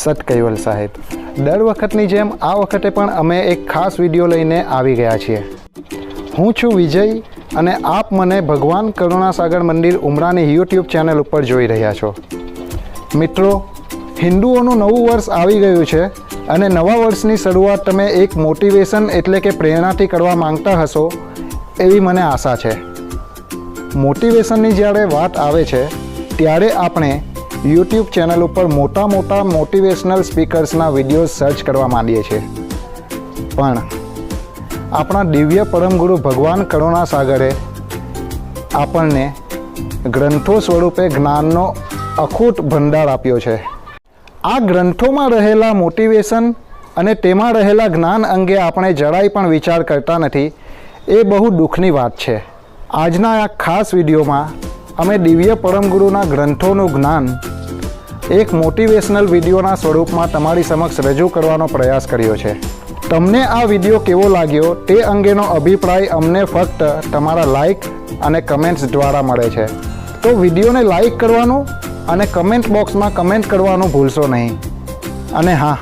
સત કૈવલ સાહેબ, દર વખતની જેમ આ વખતે પણ અમે એક ખાસ વિડીયો લઈને આવી ગયા છીએ। હું છું વિજય અને આપ મને ભગવાન કરુણાસાગર મંદિર ઉમરાની યુટ્યુબ ચેનલ ઉપર જોઈ રહ્યા છો। મિત્રો, હિન્દુઓનું નવું વર્ષ આવી ગયું છે અને નવા વર્ષની શરૂઆત તમે એક મોટિવેશન એટલે કે પ્રેરણાથી કરવા માંગતા હશો એવી મને આશા છે। મોટિવેશનની જ્યારે વાત આવે છે ત્યારે આપણે યુટ્યુબ ચેનલ ઉપર મોટા મોટિવેશનલ સ્પીકર્સના વિડીયોઝ સર્ચ કરવા માંડીએ છીએ, પણ આપણા દિવ્ય પરમગુરુ ભગવાન કરુણાસાગરે આપણને ગ્રંથો સ્વરૂપે જ્ઞાનનો અખૂટ ભંડાર આપ્યો છે। આ ગ્રંથોમાં રહેલા મોટિવેશન અને તેમાં રહેલા જ્ઞાન અંગે આપણે જરાય પણ વિચાર કરતા નથી, એ બહુ દુઃખની વાત છે। આજના આ ખાસ વિડીયોમાં અમે દિવ્ય પરમગુરુના ગ્રંથોનું જ્ઞાન એક મોટિવેશનલ વિડીયોના સ્વરૂપમાં તમારી સમક્ષ રજૂ કરવાનો પ્રયાસ કર્યો છે। તમને આ વિડીયો કેવો લાગ્યો તે અંગેનો અભિપ્રાય અમને ફક્ત તમારા લાઇક અને કમેન્ટ્સ દ્વારા મળે છે, તો વિડીયોને લાઇક કરવાનું અને કમેન્ટ બોક્સમાં કમેન્ટ કરવાનું ભૂલશો નહીં। અને હા,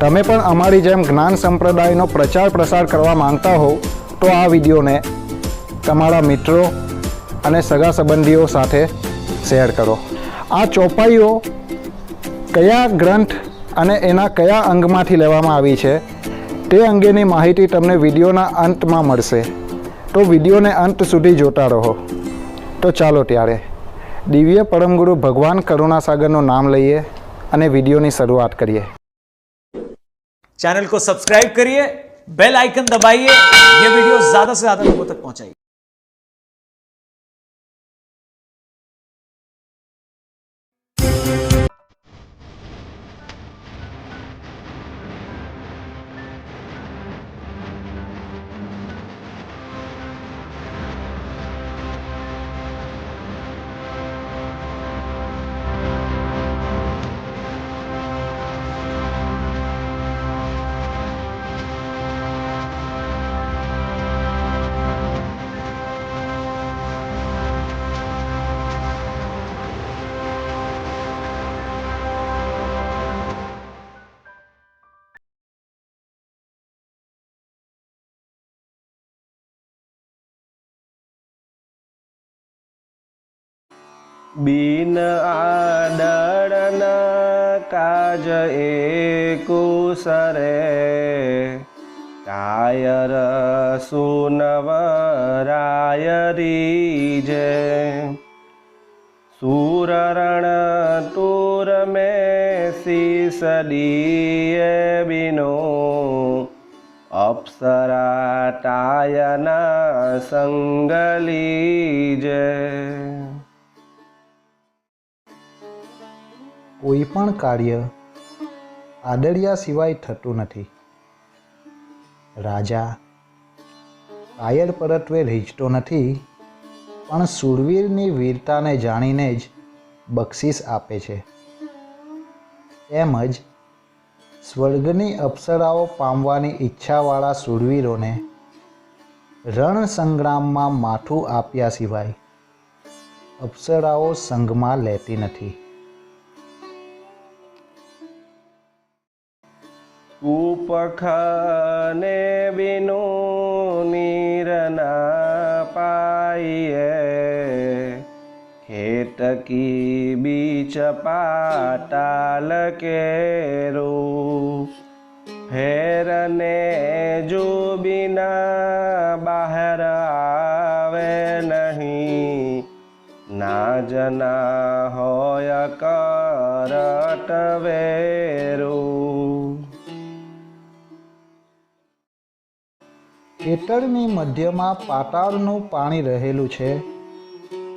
તમે પણ અમારી જેમ જ્ઞાન સંપ્રદાયનો પ્રચાર પ્રસાર કરવા માંગતા હો તો આ વિડીયોને તમારા મિત્રો અને સગા સંબંધીઓ સાથે શેર કરો। આ ચોપાઈઓ કયા ગ્રંથ અને એના કયા અંગમાંથી લેવામાં આવી છે તે અંગેની માહિતી તમને વિડીયોના અંતમાં મળશે, તો વિડીયોને અંત સુધી જોતા રહો। તો ચાલો ત્યારે દિવ્ય પરમગુરુ ભગવાન કરુણાસાગરનું નામ લઈએ અને વિડીયોની શરૂઆત કરીએ। चैनल को सब्सक्राइब करिए, बेल आइकन दबाइए, ये वीडियो ज्यादा से ज्यादा लोगों तक पहुंचाइए। बिन आदरन काज एकुसरे कायर सुनवराय रीजे सूररण तूर में शीस दिए बिनो अप्सरा टायना संग लीजे। કોઈ પણ કાર્ય આદર્યા સિવાય થતું નથી। રાજા કાયર પરત્વે રીઝતો નથી, પણ શૂરવીરની વીરતાને જાણીને જ બક્ષિસ આપે છે। તેમજ સ્વર્ગની અપ્સરાઓ પામવાની ઈચ્છાવાળા શૂરવીરોને રણ સંગ્રામમાં માથું આપ્યા સિવાય અપ્સરાઓ સંગમાં લેતી નથી। कूपखने बिनु नीर न पाइए खेत की बीच पाताल केरो फेरने जो बिना बाहर आवे नहीं ना जना होय करट वेरो। ખેતરની મધ્યમાં પાતાળનું પાણી રહેલું છે,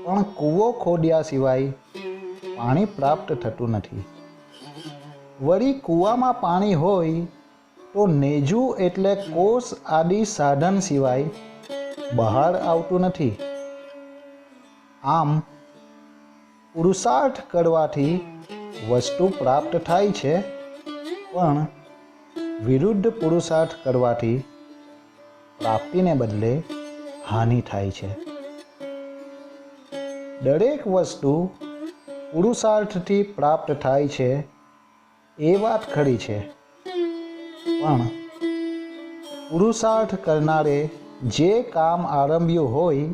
પણ કૂવો ખોદ્યા સિવાય પાણી પ્રાપ્ત થતું નથી। વળી કૂવામાં પાણી હોય તો નેજું એટલે કોસ આદિ સાધન સિવાય બહાર આવતું નથી। આમ પુરુષાર્થ કરવાથી વસ્તુ પ્રાપ્ત થાય છે, પણ વિરુદ્ધ પુરુષાર્થ કરવાથી પ્રાપ્તિને બદલે હાનિ થાય છે। દરેક વસ્તુ પુરુષાર્થથી પ્રાપ્ત થાય છે એ વાત ખરી છે, પણ પુરુષાર્થ કરનારે જે કામ આરંભ્યું હોય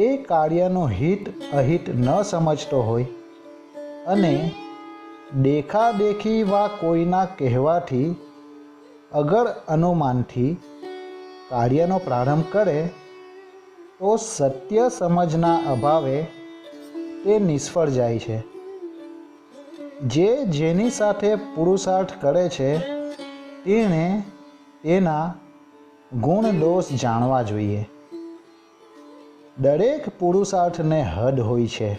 એ કાર્યનો હિત અહિત ન સમજતો હોય અને દેખાદેખી વા કોઈના કહેવાથી અગર અનુમાનથી કાર્યનો પ્રારંભ કરે તો સત્ય સમજના અભાવે તે નિષ્ફળ જાય છે. જેની સાથે પુરુષાર્થ કરે છે તેણે તેના ગુણ દોષ જાણવા જોઈએ. દરેક પુરુષાર્થને હદ હોય છે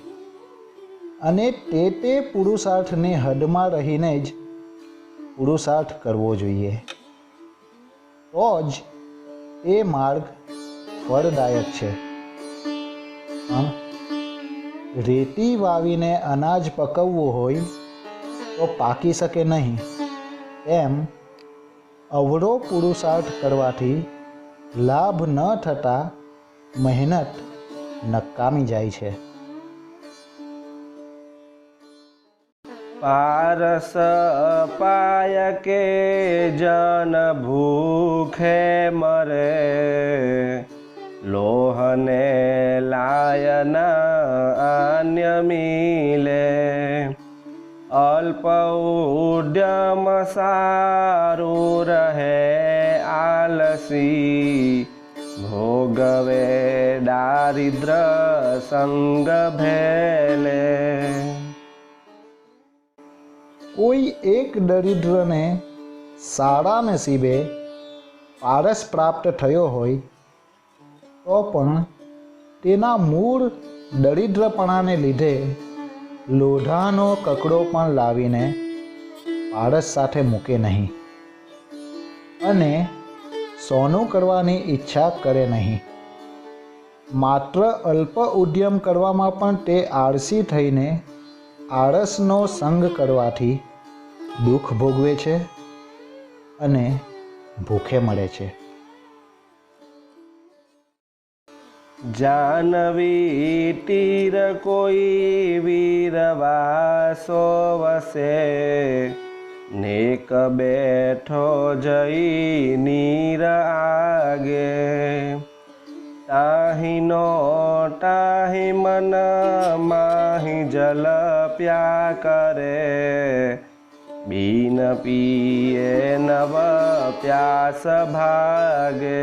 અને તે પુરુષાર્થની હદમાં રહીને જ પુરુષાર્થ કરવો જોઈએ. તો જ એ માર્ગ ફળદાયક છે. પણ રેતી વાવીને અનાજ પકવવું હોય તો પાકી શકે નહીં, એમ અવળો પુરુષાર્થ કરવાથી લાભ ન થતાં મહેનત નકામી જાય છે. પારસ પાય કે જન ભૂખે મરે, લોહને લાયના અન્ય મિલે. અલ્પ ઉદ્યમ સારું રહે આલસી, ભોગવે દારિદ્ર સંગ ભેલે. કોઈ એક દરિદ્રને સારા નસીબે પારસ પ્રાપ્ત થયો હોય તો પણ તેના મૂળ દરિદ્રપણાને લીધે લોઢાનો કકડો પણ લાવીને પારસ સાથે મૂકે નહીં અને સોનું કરવાની ઈચ્છા કરે નહીં. માત્ર અલ્પ ઉદ્યમ કરવામાં પણ તે આળસી થઈને આળસનો સંગ કરવાથી દુઃખ ભોગવે છે અને ભૂખે મળે છે. જાનવી તીર કોઈ વીરવાસો વસે, નેક બેઠો જઈ નીર આગે. તાહીનો તાહી મન માહી જલ પ્યા કરે, બીન પીએ નવ પ્યાસ ભાગે.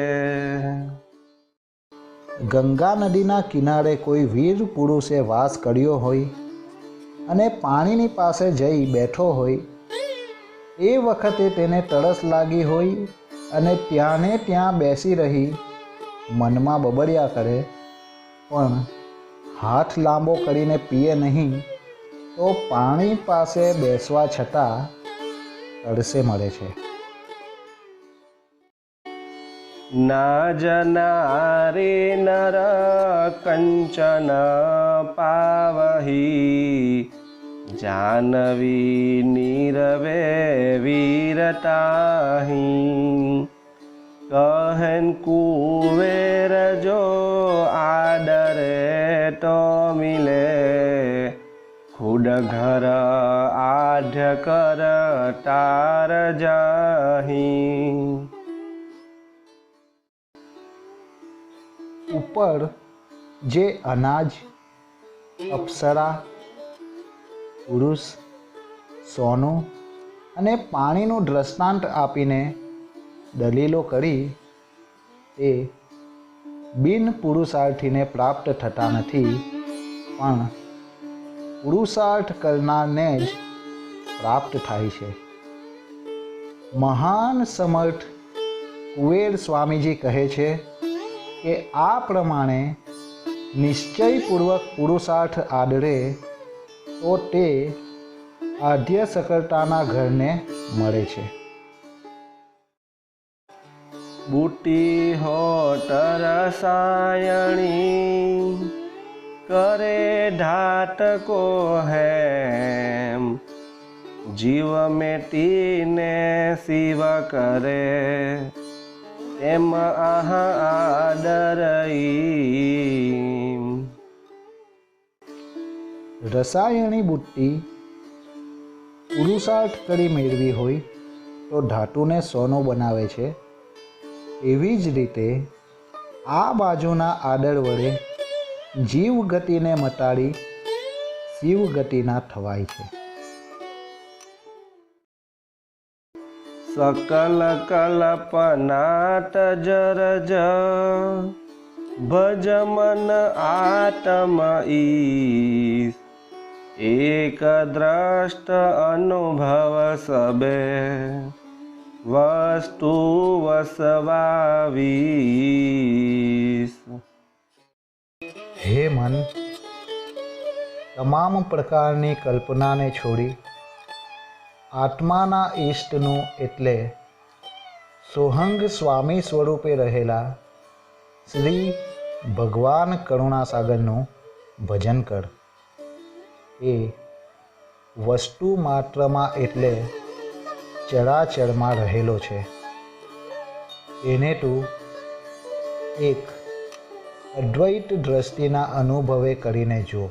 ગંગા નદીના કિનારે કોઈ વીર પુરુષે વાસ કર્યો હોય અને પાણીની પાસે જઈ બેઠો હોય, એ વખતે તેને તરસ લાગી હોય અને ત્યાંને ત્યાં બેસી રહી મનમાં બબડ્યા કરે, પણ હાથ લાંબો કરીને પીએ નહીં તો પાણી પાસે બેસવા છતાં તરસે મળે છે. ના જનારે નર કંચન પાવહી, જાનવી નીરવે વીરતાહી. कहन कुवेर जो आडरे तो मिले, खुद घर आढ़ कर तार जाही. ઉપર જે અનાજ, અપ્સરા, પુરુષ, સોનું અને પાણીનું દ્રષ્ટાંત આપીને દલીલો કરી તે બિન પુરુષાર્થીને પ્રાપ્ત થતા નથી, પણ પુરુષાર્થ કરનારને જ પ્રાપ્ત થાય છે. મહાન સમર્થ કુવેર સ્વામીજી કહે છે કે આ પ્રમાણે નિશ્ચયપૂર્વક પુરુષાર્થ આદરે તો તે આદ્ય સકળતાના ઘરને મળે છે. બુટી હોટ રસાયણી, કરે ઢાટ કો હેમ. જીવ મેટીને શિવ કરે, એમ આહ આદરઈ. રસાયણી બુટ્ટી પુરુષાર્થ કરી મેળવી હોય તો ધાતુને સોનું બનાવે છે, એવી જ રીતે આ બાજુના આદર વડે જીવ ગતિને મટાડી શિવ ગતિના થવાય છે. सकल कल्पनाट जरज भज मन आत्म ईश एक द्रष्ट अनुभव सबे वस्तु वसवावीश. હે મન, તમામ પ્રકારની કલ્પનાને છોડી આત્માના ઈષ્ટનું એટલે સોહંગ સ્વામી સ્વરૂપે રહેલા શ્રી ભગવાન કરુણાસાગરનું ભજન કર. એ વસ્તુ માત્રમાં એટલે ચરાચરમાં રહેલો છે. એને તું એક અદ્વૈત દ્રષ્ટિના અનુભવે કરીને જો.